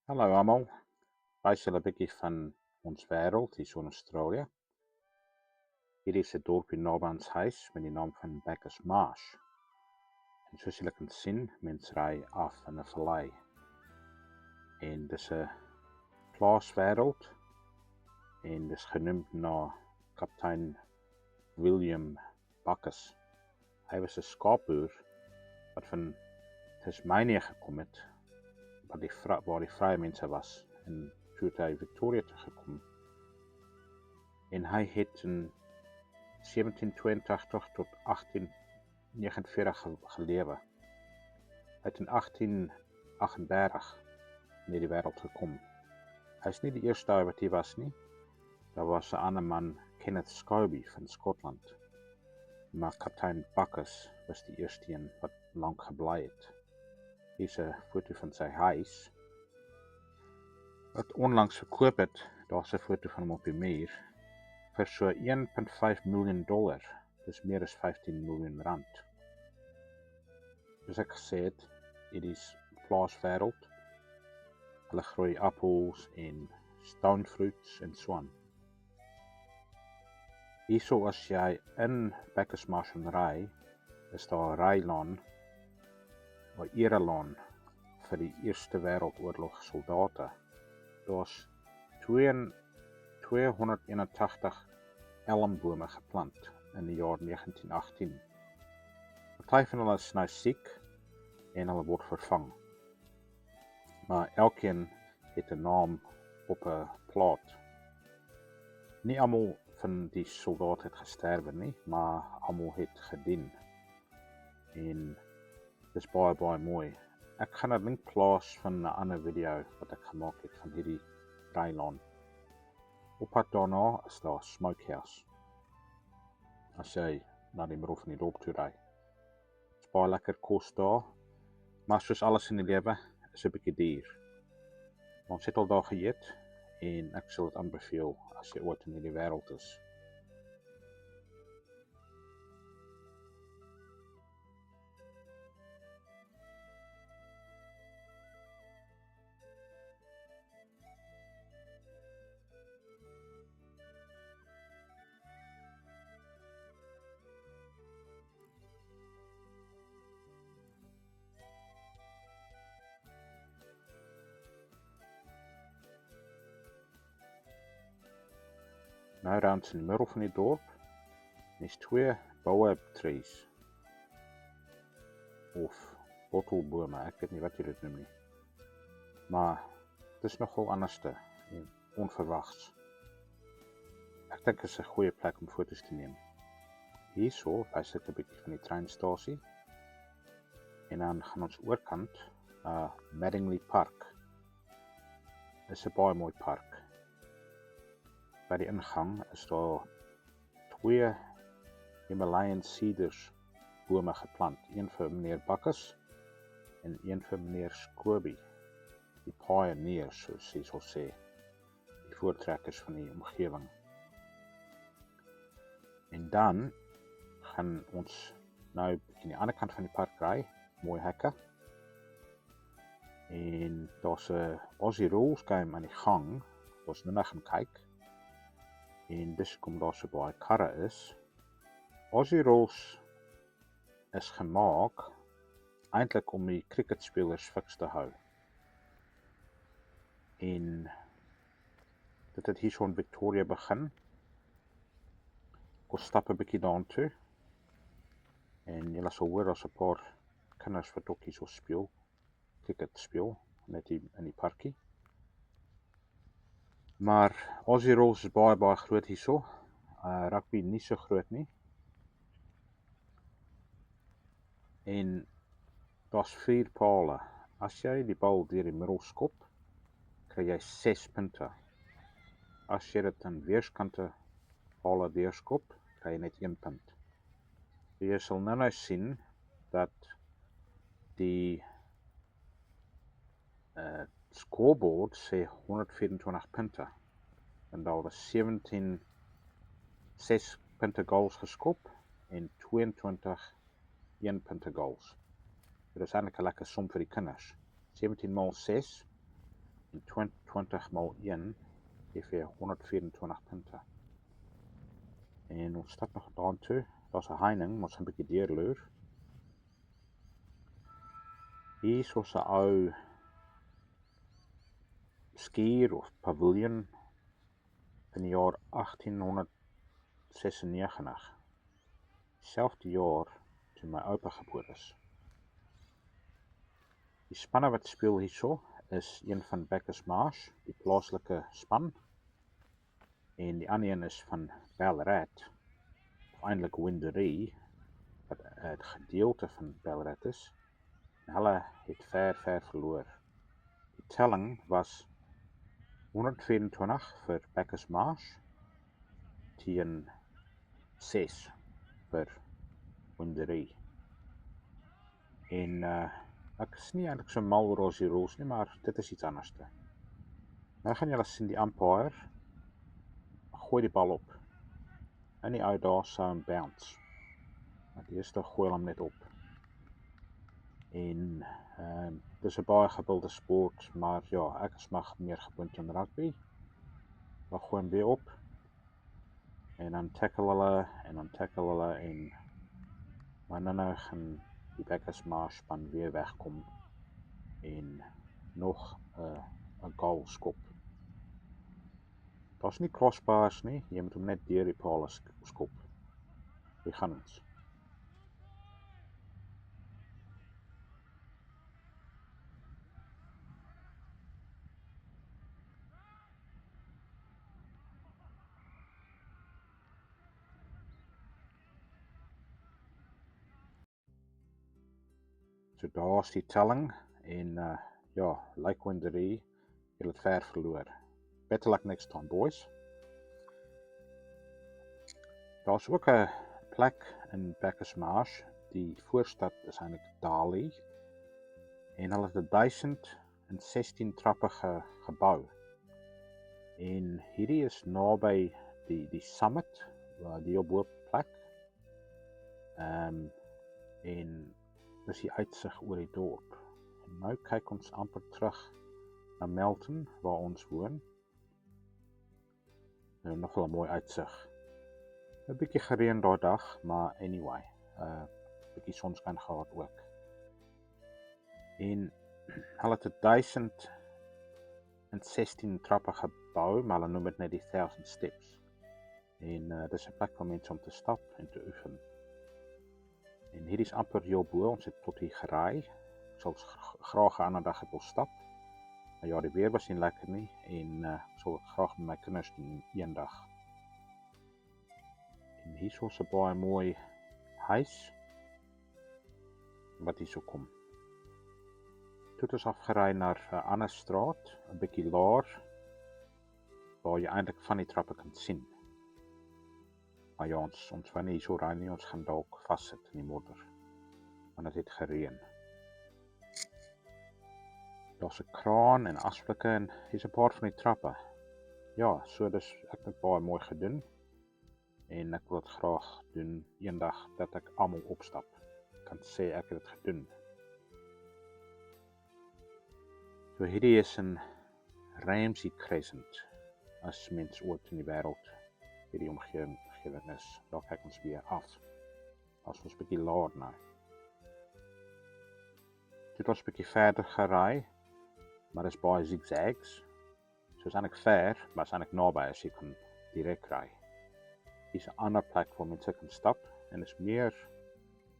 Hallo almal, wys julle 'n bietjie van ons wêreld hier so in Australië. Hier is 'n dorpie naby ons huis met die naam van Bacchus Marsh. En soos julle kan sien, mense ry af in 'n vallei. En dis 'n plaaswêreld en dis genoem na kaptein William Bacchus. Hy was 'n skaapboer wat van Tasmanië gekom het, waar die vrye mense was, en toe het hy Victoria toe gekom. En hy het in 1782 tot 1849 gelewe. Hy het in 1838 in die wêreld gekom. Hy is nie die eerste wat hier was nie. Daar was 'n ander man, Kenneth Scobie van Skotland. Maar kaptein Bacchus was die eerste een wat lank gebly het. Hier is 'n foto van sy huis wat onlangs verkoop het. Daar's 'n foto van hom op die muur vir so $1.5 miljoen. Dis meer as 15 miljoen rand. Soos ek gesê het, dit is plaaswêreld. Hulle groei appels en stone fruits en so aan. Hierso as jy in Bacchus Marsh ry, is daar 'n rylaan, 'n erelaan vir die Eerste Wêreldoorlog soldate. Daar's 281 elmbome geplant in die jaar 1918. Party van hulle is nou siek en hulle word vervang. Maar elkeen het 'n naam op 'n plaat. Nie almal van die soldate het gesterwe nie, maar almal het gedien. En dis baie mooi. Ek gaan 'n link plaas van 'n ander video wat ek gemaak het van hierdie rylaan. Op pad daarna is daar Smokehouse, as jy na die middel van die dorp toe ry. Dit's baie lekker kos daar, maar soos alles in die lewe, is 'n bietjie duur. Ons het al daar geëet, en ek sal dit aanbeveel as jy ooit in hierdie wêreld is. Nou rond in die middel van die dorp, is 2 baobab trees, of bottelbome, ek weet nie wat jy dit noem nie. Maar dit is nogal anderste en onverwags. Ek dink dit is 'n goeie plek om foto's te neem. Hierso wys ek 'n bietjie van die treinstasie, en dan gaan ons oorkant na Madingley Park. Dit is 'n baie mooi park. By die ingang is daar 2 Himalayan cedars bome geplant. Een vir meneer Bacchus en een vir meneer Scobie. Die pioneers, soos hy sal sê. Die voortrekkers van die omgewing. En dan gaan ons nou aan die ander kant van die park ry, mooi hekke. En daar's 'n Aussie Rules game aan die gang. Ons nou gaan kyk. En dis kom daar so baie karre is. Aussie Rules is gemaak eintlik om die cricketspelers fiks te hou. En dit het hier so in Victoria begin. Ons stap 'n bietjie daartoe. En julle sal hoor as 'n paar kinders wat ook hier so speel, cricket speel, net in die parkie. Maar Aussie Rules is baie groot hierso. Rugby nie so groot nie. En daar's 4 pale. As jy die bal deur die middel skop, kry jy 6 punte. As jy dit aan weerskante pale deurskop, kry jy net 1 punt. Jy sal nou sien dat die scoreboard sê 124 punte. En daar was 6 punte goals geskop en 22 1 punte goals. Dit is eintlik 'n lekker som vir die kinders. 17 maal 6 En 20 maal 1 gee vir 124 punte. En ons stap nog daartoe. Daar's 'n heining, ons gaan 'n bietjie deurloer. Hier is ons 'n ou skuur of paviljoen in die jaar 1896. Selfde jaar toe my oupa gebore is. Die spanne wat speel hierso is een van Bacchus Marsh, die plaaslike span, en die ander een is van Ballarat, of eintlik Winderee, wat 'n gedeelte van Ballarat is. En hulle het ver verloor. Die telling was 124 vir Bacchus Marsh teen 6 vir Winderee. En ek is nie eintlik so mal oor ons die rules nie, maar dit is iets anders. Nou gaan julle sien die umpire gooi die bal op. En die ou daar sou hom bounce. Want die eerste gooi hom net op. En dis 'n baie gewilde sport, maar ja, ek is maar meer gewoond aan rugby. Dan gooi hom weer op. En dan tackle hulle en maar nou gaan die Bacchus Marsh span weer wegkom en nog 'n goal skop. Daar's nie crossbars nie, jy moet hom net deur die paal skop. Wie gaan ons? So daar's die telling en ja, like Winderee, julle het ver verloor. Better luck next time, boys. Daar's ook 'n plek in Bacchus Marsh, die voorstad is eintlik Daly, en hulle het 'n 1016 trappige gebou. En hierdie is naby die summit, die op plek. En dis die uitsig oor die dorp. En nou kyk ons amper terug na Melton, waar ons woon. Nou nogal 'n mooi uitsig. 'n Bietjie gereën daai dag, maar anyway, bietjie sonskyn gehad ook. En hulle het 1016 trappe gebou, maar hulle noem dit net die 1000 steps. En dis 'n plek vir mense om te stap en te oefen. En hierdie is amper heel bo, ons het tot hier geraai. Ek sal graag 'n ander dag wil stap. Maar ja, die weer was nie lekker nie en sal graag met my kinders doen eendag. En hier is 'n baie mooi huis wat hier so kom. Toe het ons afgeraai na 'n ander straat, 'n bietjie laer, waar jy eintlik van die trappe kan sien. Maar ja, ons wou nie hier so ry nie, ons gaan dalk vassit in die modder, want dit het gereën. Daar's 'n kraan en asblikke en hier's 'n paar van die trappe. Ja, so dis ek het baie mooi gedoen. En ek wil dit graag doen eendag dat ek almal opstap. Kan sê ek het dit gedoen. So hierdie is 'n Ramsey Crescent, as mens ooit in die wêreld hierdie omgewing is. Daar kyk ons weer af. As ons bietjie laer nou. Toe het ons bietjie verder geraai, maar dis baie zigzags. So is eintlik ver, maar is eintlik naby as jy kan direk ry. Hier is 'n ander plek waar mense kan stap en is meer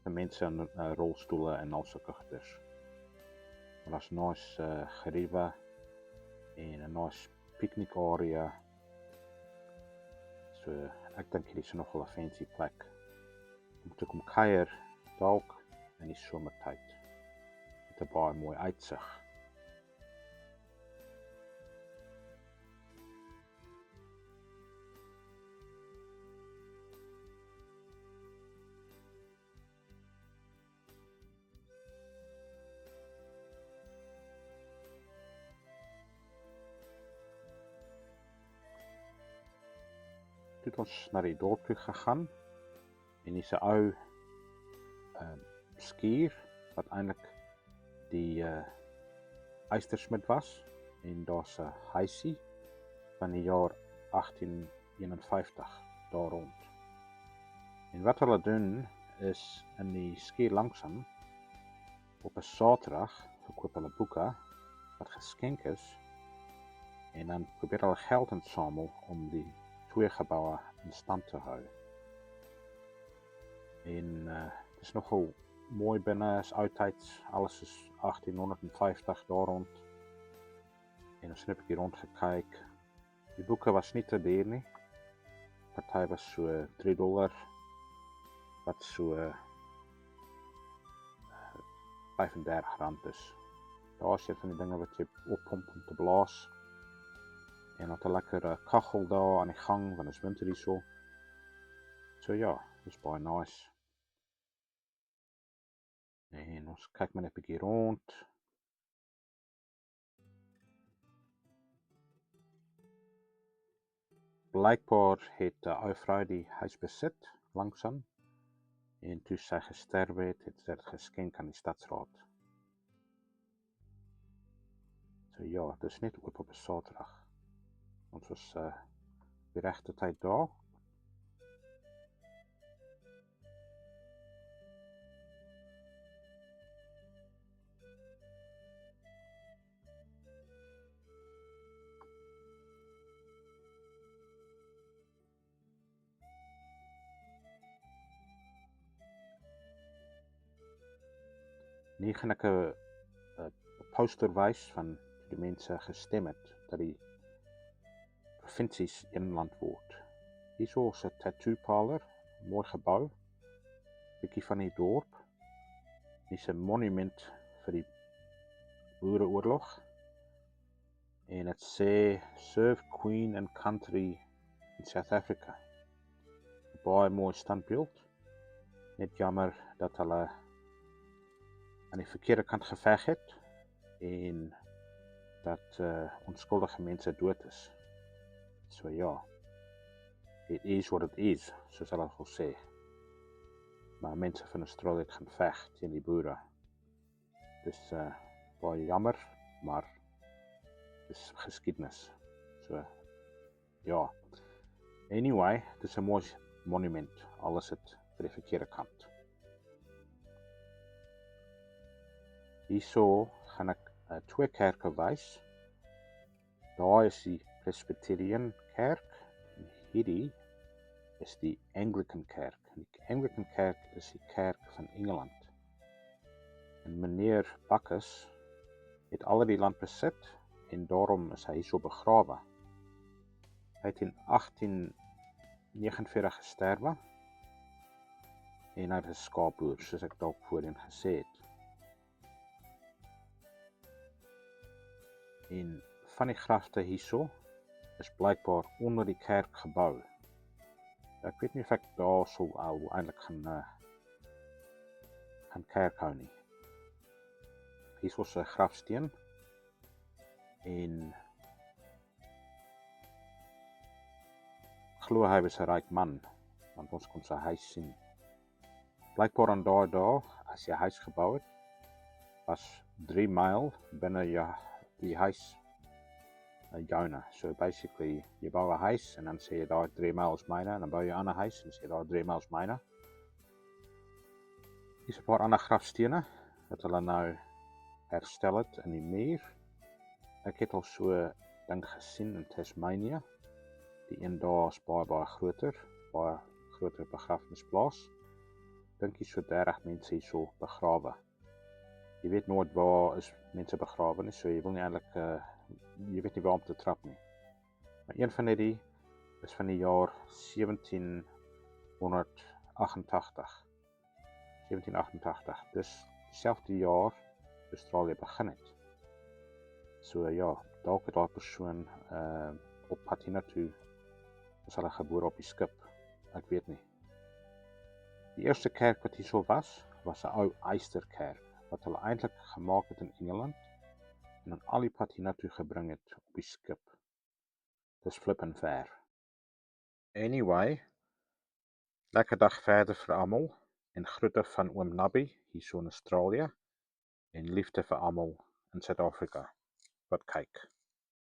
vir mense in rolstoele en al sulke goeders. Maar daar's nice geriewe en 'n nice picnic area. So ek dink hierdie is nogal 'n fancy plek om te kom kuier dalk in die somertyd. Met 'n baie mooi uitsig. Toe het ons na die dorp toe gegaan en hier's 'n ou skuur wat eintlik die eystersmid was. en daar's 'n huisie van die jaar 1851 daar rond. En wat hulle doen is in die Skier Langsam op 'n Saterdag verkoop hulle boeke wat geskenk is en dan probeer hulle geld insamel om die twee geboue in stand te hou. En het is nogal mooi binne, is oudtyds, alles is 1850 daar rond. En ons het 'n bietjie rond gekyk. Die boeke was nie te duur nie. Party was so $3, wat so R35 is. Daar is een van die dinge wat jy oppomp om te blaas. En had 'n lekker kachel daar aan die gang, want is winter hierso. So ja, dis baie nice. En ons kyk maar net 'n bietjie rond. Blykbaar het 'n ou vrou die huis besit, langsam. En toe sy gesterwe het sy dit geskenk aan die stadsraad. So ja, dit is net oop op 'n Saterdag. Ons was die regte tyd daar. Nu gaan ek 'n poster wys van toe die mense gestem het dat die provinsies een land word. Hierso is 'n tattoo parlor, mooi gebou, bietjie van die dorp. Hier's 'n monument vir die Boereoorlog. En dit sê Serve Queen and Country in South Africa. 'n Baie mooi standbeeld. Net jammer dat hulle aan die verkeerde kant geveg het en dat onskuldige mense dood is. So ja, it is what it is, soos hulle wil sê. Maar mense van Australië het gaan veg teen die boere. Dis baie jammer, maar dis geskiedenis. So ja. Anyway, dis 'n mooi monument, al is dit vir die verkeerde kant. Hierso gaan ek twee kerke wys. Daar is die Presbyterian kerk en hierdie is die Anglican kerk. Die Anglican kerk is die kerk van Engeland. En meneer Bacchus het al die land besit en daarom is hy hierso begrawe. Hy het in 1849 gesterwe en hy is skaapboer, soos ek dalk voorheen gesê het. En van die grafte hierso is blykbaar onder die kerk gebou. Ek weet nie of ek daar sou eintlik gaan kerk hou nie. Hierso is 'n grafsteen en glo hy was 'n ryk man, want ons kon sy huis sien. Blykbaar aan daai as jy 'n huis gebou het, was 3 myl binne die huis joune. So basically, jy bou 'n huis en dan sê jy daar 3 myls myne en dan bou jy 'n ander huis en sê daar 3 myls myne. Hier's 'n paar ander grafstene wat hulle nou herstel het in die muur. Ek het al so 'n ding gesien in Tasmania. Die een daar is baie groter begrafnisplaas. Dink jy so 30 mense hierso begrawe. Jy weet nooit waar is mense begrawe nie, so jy wil nie eintlik jy weet nie waar om te trap nie. Maar een van die is van die jaar 1788. 1788. Dis dieselfde jaar Australië begin het. So ja, dalk het daai persoon op pad hiernatoe is hulle gebore op die skip. Ek weet nie. Die eerste kerk wat hierso was 'n ou eysterkerk wat hulle eintlik gemaak het in Engeland en dan al die pad hiernatoe gebring het op die skip. Dis flippin' ver. Anyway, lekker dag verder vir almal en groete van oom Nabby hierso in Australië en liefde vir almal in Suid-Afrika wat kyk.